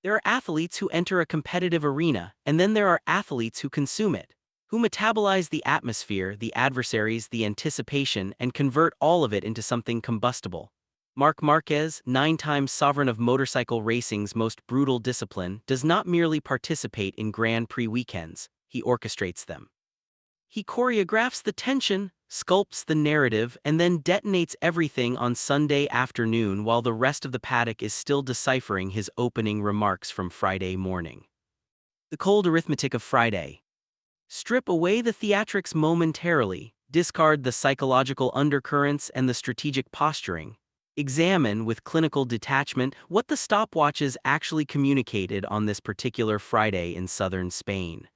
There are athletes who enter a competitive arena, and then there are athletes who consume it, who metabolize the atmosphere, the adversaries, the anticipation, and convert all of it into something combustible. Marc Marquez, 9-time sovereign of motorcycle racing's most brutal discipline, does not merely participate in Grand Prix weekends, he orchestrates them. He choreographs the tension, sculpts the narrative, and then detonates everything on Sunday afternoon while the rest of the paddock is still deciphering his opening remarks from Friday morning. The cold arithmetic of Friday. Strip away the theatrics momentarily, discard the psychological undercurrents and the strategic posturing. Examine with clinical detachment what the stopwatches actually communicated on this particular Friday in southern Spain.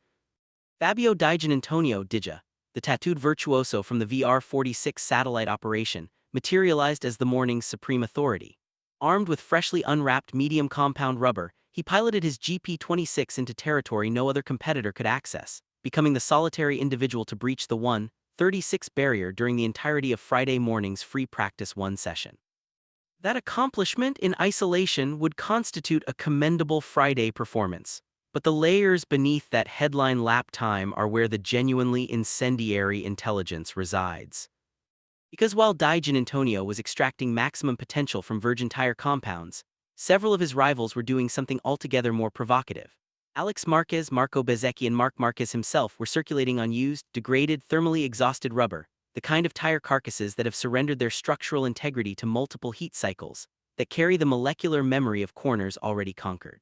Fabio Di Giannantonio Dija, the tattooed virtuoso from the VR-46 satellite operation, materialized as the morning's supreme authority. Armed with freshly unwrapped medium compound rubber, he piloted his GP26 into territory no other competitor could access, becoming the solitary individual to breach the 1:36 barrier during the entirety of Friday morning's free practice 1 session. That accomplishment in isolation would constitute a commendable Friday performance. But the layers beneath that headline lap time are where the genuinely incendiary intelligence resides. Because while Di Giannantonio was extracting maximum potential from virgin tire compounds, several of his rivals were doing something altogether more provocative. Alex Marquez, Marco Bezzecchi, and Marc Marquez himself were circulating on used, degraded, thermally exhausted rubber, the kind of tire carcasses that have surrendered their structural integrity to multiple heat cycles, that carry the molecular memory of corners already conquered.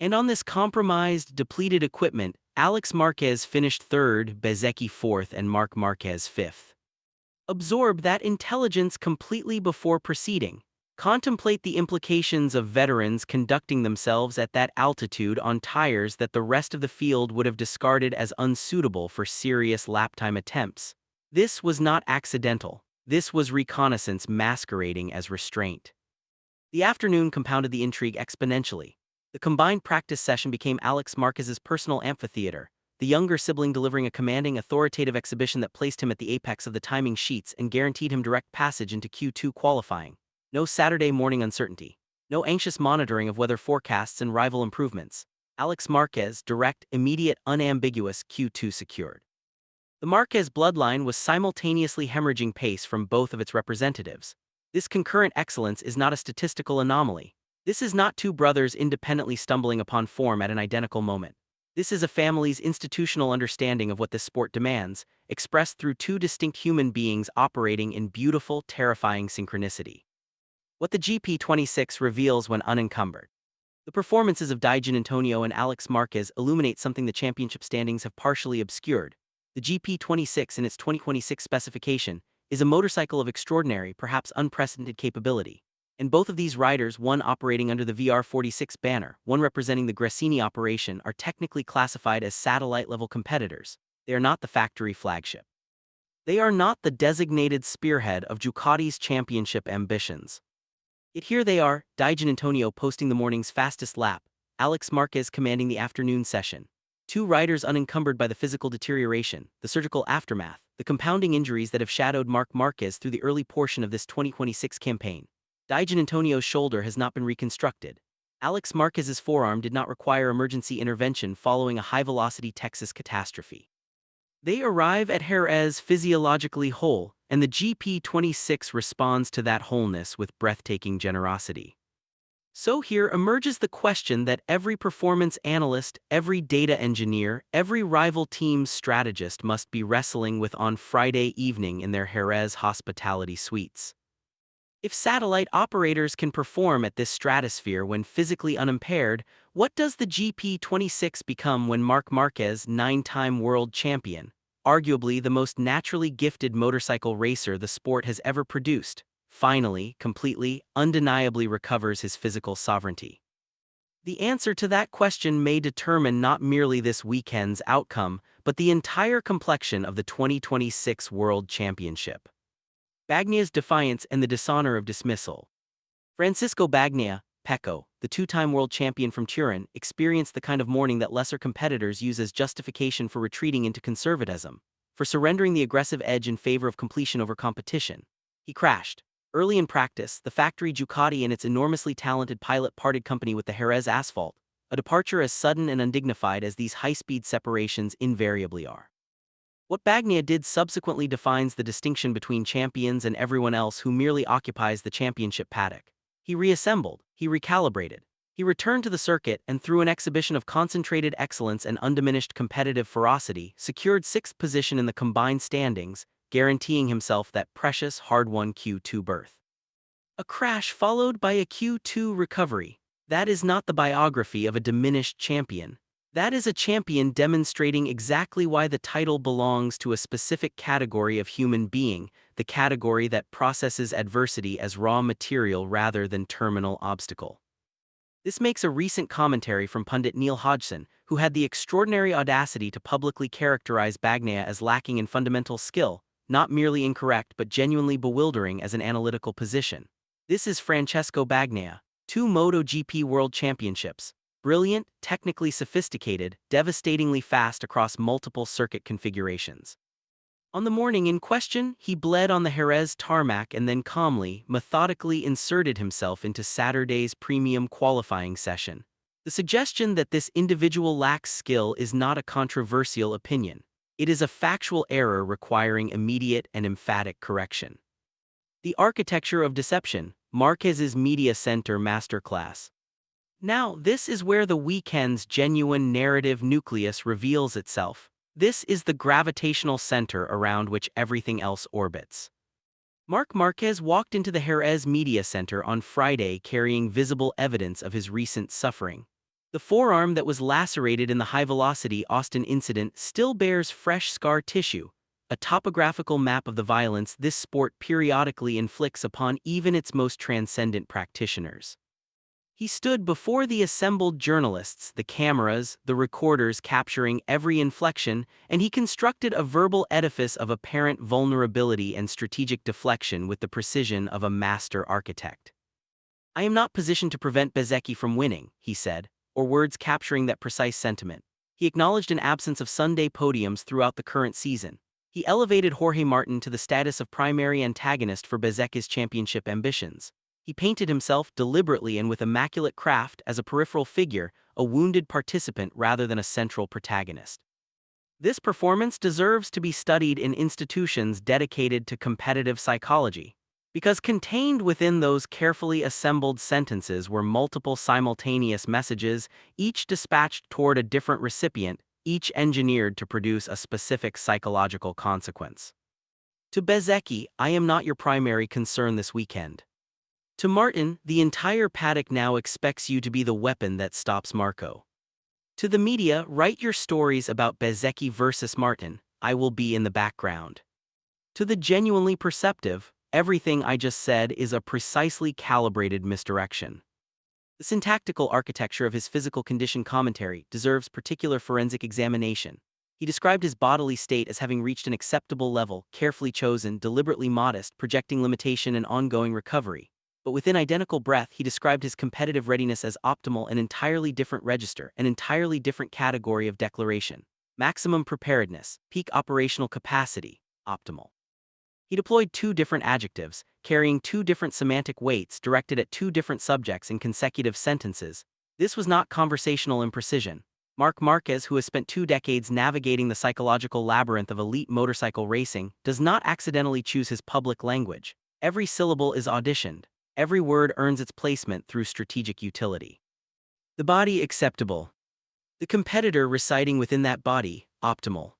And on this compromised, depleted equipment, Alex Marquez finished third, Bezzecchi fourth, and Marc Marquez fifth. Absorb that intelligence completely before proceeding. Contemplate the implications of veterans conducting themselves at that altitude on tires that the rest of the field would have discarded as unsuitable for serious laptime attempts. This was not accidental. This was reconnaissance masquerading as restraint. The afternoon compounded the intrigue exponentially. The combined practice session became Alex Marquez's personal amphitheater, the younger sibling delivering a commanding, authoritative exhibition that placed him at the apex of the timing sheets and guaranteed him direct passage into Q2 qualifying. No Saturday morning uncertainty. No anxious monitoring of weather forecasts and rival improvements. Alex Marquez, direct, immediate, unambiguous Q2 secured. The Marquez bloodline was simultaneously hemorrhaging pace from both of its representatives. This concurrent excellence is not a statistical anomaly. This is not two brothers independently stumbling upon form at an identical moment. This is a family's institutional understanding of what this sport demands, expressed through two distinct human beings operating in beautiful, terrifying synchronicity. What the GP26 reveals when unencumbered. The performances of Di Giannantonio and Alex Marquez illuminate something the championship standings have partially obscured. The GP26 in its 2026 specification is a motorcycle of extraordinary, perhaps unprecedented capability. And both of these riders, one operating under the VR-46 banner, one representing the Gresini operation, are technically classified as satellite-level competitors. They are not the factory flagship. They are not the designated spearhead of Ducati's championship ambitions. Yet here they are, Di Giannantonio posting the morning's fastest lap, Alex Marquez commanding the afternoon session. Two riders unencumbered by the physical deterioration, the surgical aftermath, the compounding injuries that have shadowed Marc Marquez through the early portion of this 2026 campaign. Di Giannantonio's shoulder has not been reconstructed. Alex Marquez's forearm did not require emergency intervention following a high-velocity Texas catastrophe. They arrive at Jerez physiologically whole, and the GP26 responds to that wholeness with breathtaking generosity. So here emerges the question that every performance analyst, every data engineer, every rival team's strategist must be wrestling with on Friday evening in their Jerez hospitality suites. If satellite operators can perform at this stratosphere when physically unimpaired, what does the GP26 become when Marc Marquez, 9-time world champion, arguably the most naturally gifted motorcycle racer the sport has ever produced, finally, completely, undeniably recovers his physical sovereignty? The answer to that question may determine not merely this weekend's outcome, but the entire complexion of the 2026 World Championship. Bagnaia's defiance and the dishonor of dismissal. Francisco Bagnaia, Pecco, the 2-time world champion from Turin, experienced the kind of mourning that lesser competitors use as justification for retreating into conservatism, for surrendering the aggressive edge in favor of completion over competition. He crashed. Early in practice, the factory Ducati and its enormously talented pilot parted company with the Jerez asphalt, a departure as sudden and undignified as these high-speed separations invariably are. What Bagnaia did subsequently defines the distinction between champions and everyone else who merely occupies the championship paddock. He reassembled, he recalibrated, he returned to the circuit and through an exhibition of concentrated excellence and undiminished competitive ferocity, secured sixth position in the combined standings, guaranteeing himself that precious hard-won Q2 berth. A crash followed by a Q2 recovery. That is not the biography of a diminished champion. That is a champion demonstrating exactly why the title belongs to a specific category of human being, the category that processes adversity as raw material rather than terminal obstacle. This makes a recent commentary from pundit Neil Hodgson, who had the extraordinary audacity to publicly characterize Bagnaia as lacking in fundamental skill, not merely incorrect but genuinely bewildering as an analytical position. This is Francesco Bagnaia, 2 MotoGP World Championships. Brilliant, technically sophisticated, devastatingly fast across multiple circuit configurations. On the morning in question, he bled on the Jerez tarmac and then calmly, methodically inserted himself into Saturday's premium qualifying session. The suggestion that this individual lacks skill is not a controversial opinion. It is a factual error requiring immediate and emphatic correction. The architecture of deception, Marquez's media center masterclass. Now, this is where the weekend's genuine narrative nucleus reveals itself. This is the gravitational center around which everything else orbits. Marc Marquez walked into the Jerez Media Center on Friday carrying visible evidence of his recent suffering. The forearm that was lacerated in the high-velocity Austin incident still bears fresh scar tissue, a topographical map of the violence this sport periodically inflicts upon even its most transcendent practitioners. He stood before the assembled journalists, the cameras, the recorders capturing every inflection, and he constructed a verbal edifice of apparent vulnerability and strategic deflection with the precision of a master architect. "I am not positioned to prevent Bezzecchi from winning," he said, or words capturing that precise sentiment. He acknowledged an absence of Sunday podiums throughout the current season. He elevated Jorge Martin to the status of primary antagonist for Bezzecchi's championship ambitions. He painted himself deliberately and with immaculate craft as a peripheral figure, a wounded participant rather than a central protagonist. This performance deserves to be studied in institutions dedicated to competitive psychology, because contained within those carefully assembled sentences were multiple simultaneous messages, each dispatched toward a different recipient, each engineered to produce a specific psychological consequence. To Bezzecchi, "I am not your primary concern this weekend." To Martin, "The entire paddock now expects you to be the weapon that stops Marco." To the media, "Write your stories about Bezzecchi versus Martin, I will be in the background." To the genuinely perceptive, everything I just said is a precisely calibrated misdirection. The syntactical architecture of his physical condition commentary deserves particular forensic examination. He described his bodily state as having reached an acceptable level, carefully chosen, deliberately modest, projecting limitation and ongoing recovery. But within identical breath, he described his competitive readiness as optimal, an entirely different register, an entirely different category of declaration. Maximum preparedness, peak operational capacity, optimal. He deployed 2 different adjectives, carrying 2 different semantic weights directed at 2 different subjects in consecutive sentences. This was not conversational imprecision. Marc Marquez, who has spent 2 decades navigating the psychological labyrinth of elite motorcycle racing, does not accidentally choose his public language. Every syllable is auditioned. Every word earns its placement through strategic utility. The body acceptable. The competitor residing within that body, optimal.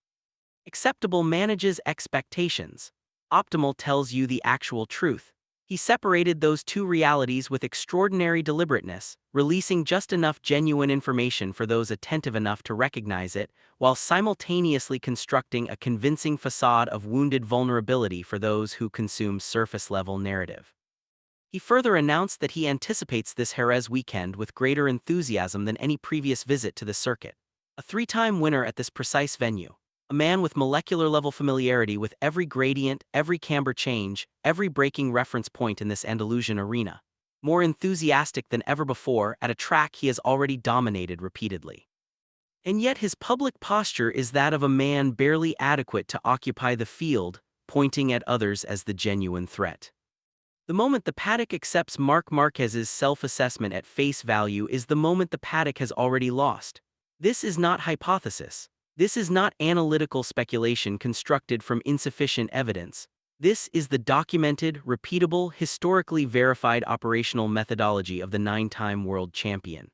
Acceptable manages expectations. Optimal tells you the actual truth. He separated those 2 realities with extraordinary deliberateness, releasing just enough genuine information for those attentive enough to recognize it, while simultaneously constructing a convincing facade of wounded vulnerability for those who consume surface-level narrative. He further announced that he anticipates this Jerez weekend with greater enthusiasm than any previous visit to the circuit. A 3-time winner at this precise venue, a man with molecular-level familiarity with every gradient, every camber change, every braking reference point in this Andalusian arena. More enthusiastic than ever before at a track he has already dominated repeatedly. And yet his public posture is that of a man barely adequate to occupy the field, pointing at others as the genuine threat. The moment the paddock accepts Marc Marquez's self-assessment at face value is the moment the paddock has already lost. This is not hypothesis. This is not analytical speculation constructed from insufficient evidence. This is the documented, repeatable, historically verified operational methodology of the 9-time world champion.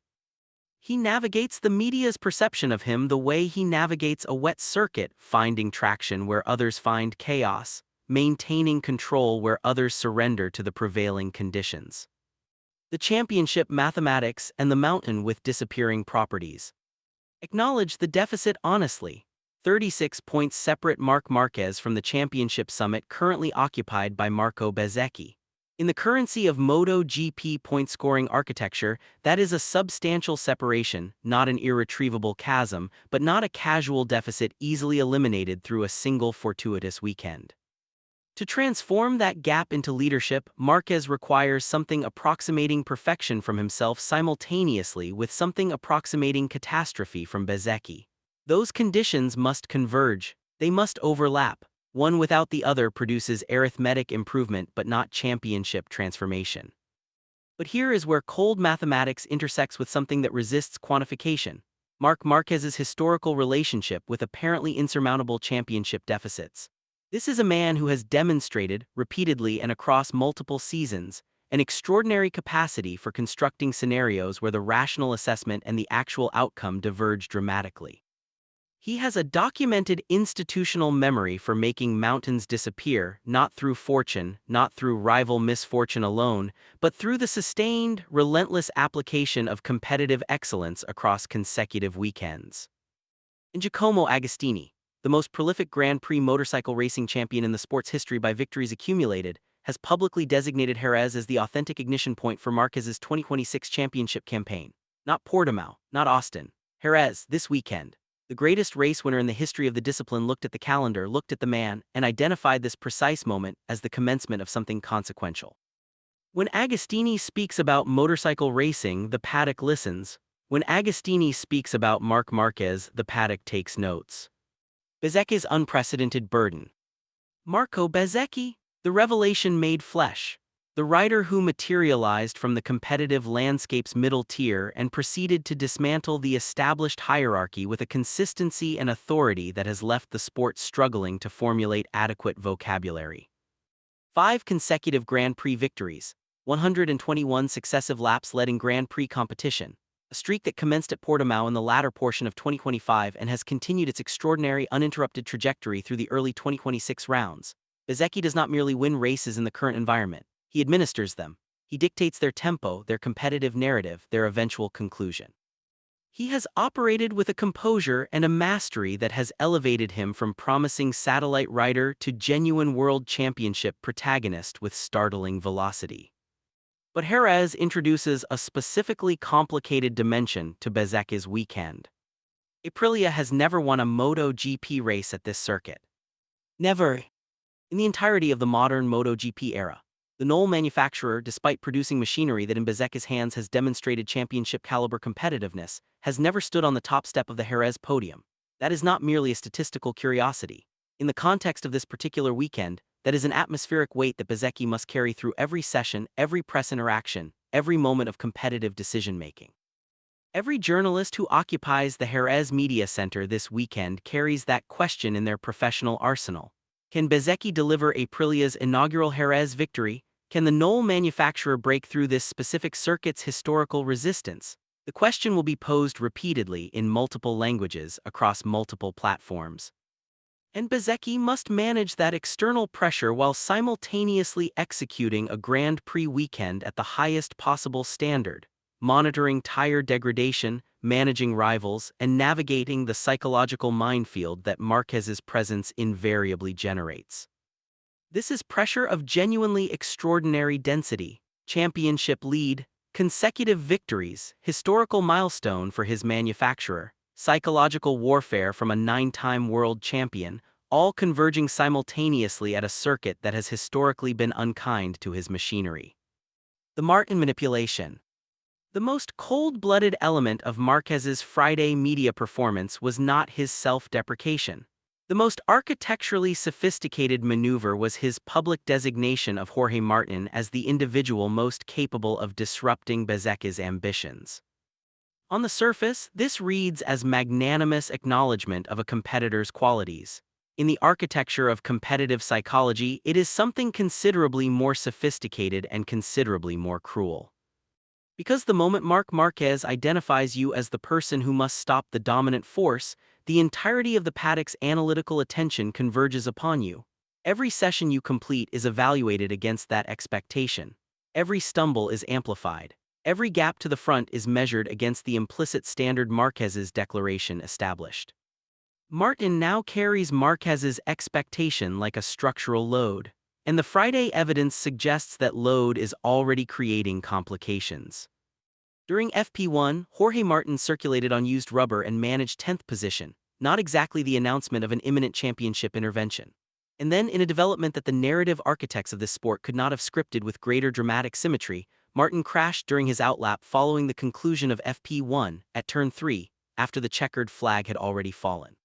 He navigates the media's perception of him the way he navigates a wet circuit, finding traction where others find chaos, maintaining control where others surrender to the prevailing conditions. The championship mathematics and the mountain with disappearing properties. Acknowledge the deficit honestly. 36 points separate Marc Marquez from the championship summit currently occupied by Marco Bezzecchi. In the currency of MotoGP point-scoring architecture, that is a substantial separation, not an irretrievable chasm, but not a casual deficit easily eliminated through a single fortuitous weekend. To transform that gap into leadership, Marquez requires something approximating perfection from himself simultaneously with something approximating catastrophe from Bezzecchi. Those conditions must converge. They must overlap. One without the other produces arithmetic improvement but not championship transformation. But here is where cold mathematics intersects with something that resists quantification: Marc Marquez's historical relationship with apparently insurmountable championship deficits. This is a man who has demonstrated, repeatedly and across multiple seasons, an extraordinary capacity for constructing scenarios where the rational assessment and the actual outcome diverge dramatically. He has a documented institutional memory for making mountains disappear, not through fortune, not through rival misfortune alone, but through the sustained, relentless application of competitive excellence across consecutive weekends. In Giacomo Agostini, the most prolific Grand Prix motorcycle racing champion in the sport's history by victories accumulated, has publicly designated Jerez as the authentic ignition point for Marquez's 2026 championship campaign. Not Portimao, not Austin. Jerez, this weekend. The greatest race winner in the history of the discipline looked at the calendar, looked at the man, and identified this precise moment as the commencement of something consequential. When Agostini speaks about motorcycle racing, the paddock listens. When Agostini speaks about Marc Marquez, the paddock takes notes. Bezzecchi's unprecedented burden. Marco Bezzecchi, the revelation made flesh. The rider who materialized from the competitive landscape's middle tier and proceeded to dismantle the established hierarchy with a consistency and authority that has left the sport struggling to formulate adequate vocabulary. 5 consecutive Grand Prix victories, 121 successive laps led in Grand Prix competition, a streak that commenced at Portimao in the latter portion of 2025 and has continued its extraordinary uninterrupted trajectory through the early 2026 rounds. Bezzecchi does not merely win races in the current environment. He administers them. He dictates their tempo, their competitive narrative, their eventual conclusion. He has operated with a composure and a mastery that has elevated him from promising satellite rider to genuine world championship protagonist with startling velocity. But Jerez introduces a specifically complicated dimension to Bezzecchi's weekend. Aprilia has never won a MotoGP race at this circuit. Never. In the entirety of the modern MotoGP era. The Knoll manufacturer, despite producing machinery that in Bezzecchi's hands has demonstrated championship-caliber competitiveness, has never stood on the top step of the Jerez podium. That is not merely a statistical curiosity. In the context of this particular weekend, that is an atmospheric weight that Bezzecchi must carry through every session, every press interaction, every moment of competitive decision-making. Every journalist who occupies the Jerez Media Center this weekend carries that question in their professional arsenal. Can Bezzecchi deliver Aprilia's inaugural Jerez victory? Can the Knoll manufacturer break through this specific circuit's historical resistance? The question will be posed repeatedly in multiple languages across multiple platforms. And Bezzecchi must manage that external pressure while simultaneously executing a Grand Prix weekend at the highest possible standard, monitoring tire degradation, managing rivals, and navigating the psychological minefield that Marquez's presence invariably generates. This is pressure of genuinely extraordinary density: championship lead, consecutive victories, historical milestone for his manufacturer, psychological warfare from a 9-time world champion, all converging simultaneously at a circuit that has historically been unkind to his machinery. The Martin manipulation. The most cold-blooded element of Marquez's Friday media performance was not his self-deprecation. The most architecturally sophisticated maneuver was his public designation of Jorge Martin as the individual most capable of disrupting Bezzecchi's ambitions. On the surface, this reads as magnanimous acknowledgement of a competitor's qualities. In the architecture of competitive psychology, it is something considerably more sophisticated and considerably more cruel. Because the moment Marc Marquez identifies you as the person who must stop the dominant force, the entirety of the paddock's analytical attention converges upon you. Every session you complete is evaluated against that expectation. Every stumble is amplified. Every gap to the front is measured against the implicit standard Marquez's declaration established. Martin now carries Marquez's expectation like a structural load, and the Friday evidence suggests that load is already creating complications. During FP1, Jorge Martin circulated on used rubber and managed 10th position, not exactly the announcement of an imminent championship intervention. And then, in a development that the narrative architects of this sport could not have scripted with greater dramatic symmetry, Martin crashed during his outlap following the conclusion of FP1 at turn 3, after the checkered flag had already fallen.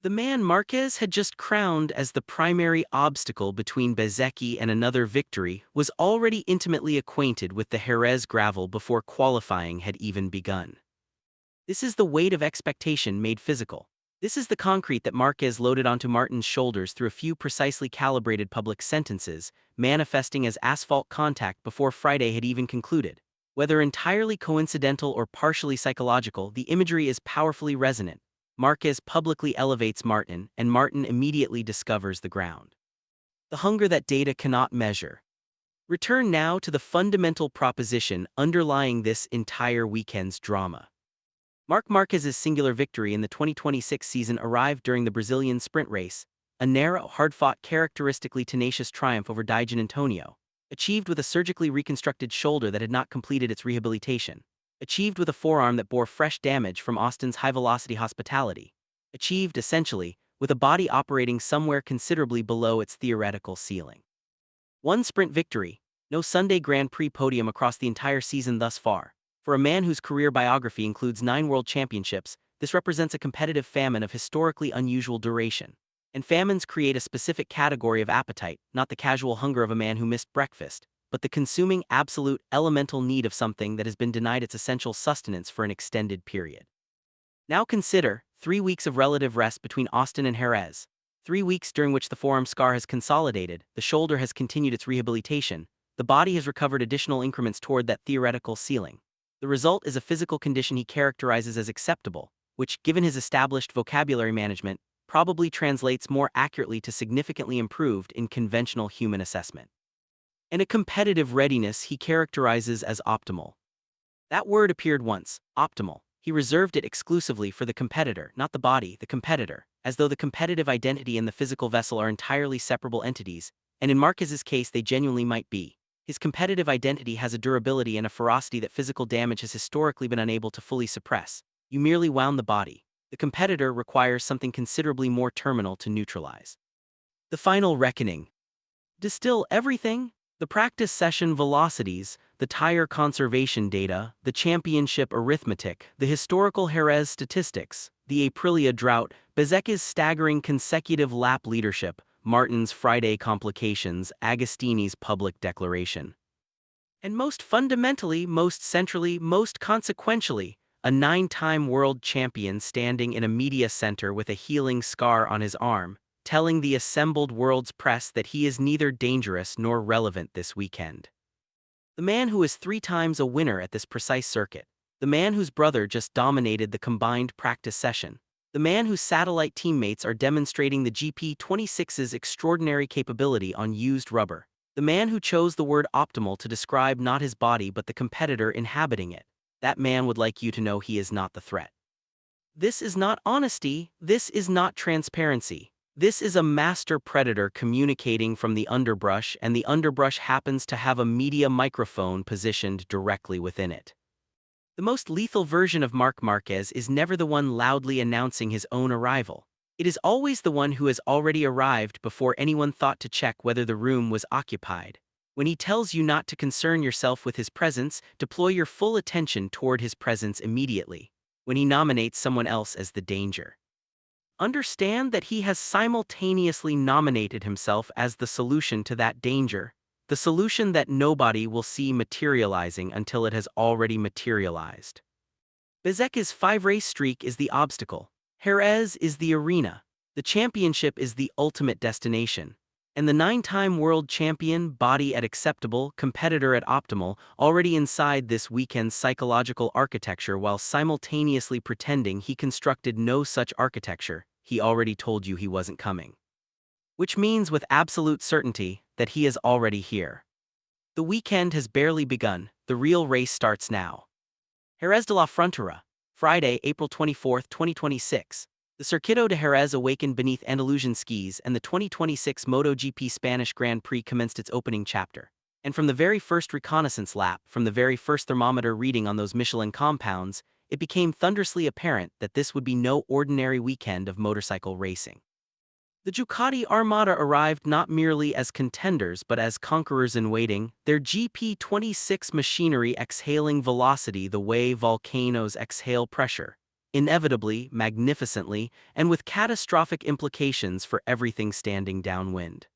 The man Marquez had just crowned as the primary obstacle between Bezzecchi and another victory was already intimately acquainted with the Jerez gravel before qualifying had even begun. This is the weight of expectation made physical. This is the concrete that Marquez loaded onto Martin's shoulders through a few precisely calibrated public sentences, manifesting as asphalt contact before Friday had even concluded. Whether entirely coincidental or partially psychological, the imagery is powerfully resonant. Marquez publicly elevates Martin, and Martin immediately discovers the ground. The hunger that data cannot measure. Return now to the fundamental proposition underlying this entire weekend's drama. Marc Marquez's singular victory in the 2026 season arrived during the Brazilian sprint race, a narrow, hard-fought, characteristically tenacious triumph over Dijon Antonio, achieved with a surgically reconstructed shoulder that had not completed its rehabilitation. Achieved with a forearm that bore fresh damage from Austin's high-velocity hospitality. Achieved, essentially, with a body operating somewhere considerably below its theoretical ceiling. One sprint victory, no Sunday Grand Prix podium across the entire season thus far. For a man whose career biography includes 9 world championships, this represents a competitive famine of historically unusual duration. And famines create a specific category of appetite, not the casual hunger of a man who missed breakfast, but the consuming, absolute, elemental need of something that has been denied its essential sustenance for an extended period. Now consider 3 weeks of relative rest between Austin and Jerez. 3 weeks during which the forearm scar has consolidated, the shoulder has continued its rehabilitation, the body has recovered additional increments toward that theoretical ceiling. The result is a physical condition he characterizes as acceptable, which, given his established vocabulary management, probably translates more accurately to significantly improved in conventional human assessment. And a competitive readiness he characterizes as optimal. That word appeared once, optimal. He reserved it exclusively for the competitor, not the body, the competitor, as though the competitive identity and the physical vessel are entirely separable entities, and in Marquez's case they genuinely might be. His competitive identity has a durability and a ferocity that physical damage has historically been unable to fully suppress. You merely wound the body. The competitor requires something considerably more terminal to neutralize. The final reckoning. Distill everything? The practice session velocities, the tire conservation data, the championship arithmetic, the historical Jerez statistics, the Aprilia drought, Bezzecchi's staggering consecutive lap leadership, Martin's Friday complications, Agostini's public declaration. And most fundamentally, most centrally, most consequentially, a 9-time world champion standing in a media center with a healing scar on his arm, telling the assembled world's press that he is neither dangerous nor relevant this weekend. The man who is 3 times a winner at this precise circuit. The man whose brother just dominated the combined practice session. The man whose satellite teammates are demonstrating the GP26's extraordinary capability on used rubber. The man who chose the word optimal to describe not his body but the competitor inhabiting it. That man would like you to know he is not the threat. This is not honesty, this is not transparency. This is a master predator communicating from the underbrush, and the underbrush happens to have a media microphone positioned directly within it. The most lethal version of Marc Marquez is never the one loudly announcing his own arrival. It is always the one who has already arrived before anyone thought to check whether the room was occupied. When he tells you not to concern yourself with his presence, deploy your full attention toward his presence immediately. When he nominates someone else as the danger. Understand that he has simultaneously nominated himself as the solution to that danger, the solution that nobody will see materializing until it has already materialized. Bezek's 5-race streak is the obstacle. Jerez is the arena. The championship is the ultimate destination. And the 9-time world champion, body at acceptable, competitor at optimal, already inside this weekend's psychological architecture while simultaneously pretending he constructed no such architecture, he already told you he wasn't coming. Which means with absolute certainty that he is already here. The weekend has barely begun, the real race starts now. Jerez de la Frontera, Friday, April 24, 2026. The Circuito de Jerez awakened beneath Andalusian skis and the 2026 MotoGP Spanish Grand Prix commenced its opening chapter. And from the very first reconnaissance lap, from the very first thermometer reading on those Michelin compounds, it became thunderously apparent that this would be no ordinary weekend of motorcycle racing. The Ducati Armada arrived not merely as contenders but as conquerors in waiting, their GP26 machinery exhaling velocity the way volcanoes exhale pressure, inevitably, magnificently, and with catastrophic implications for everything standing downwind.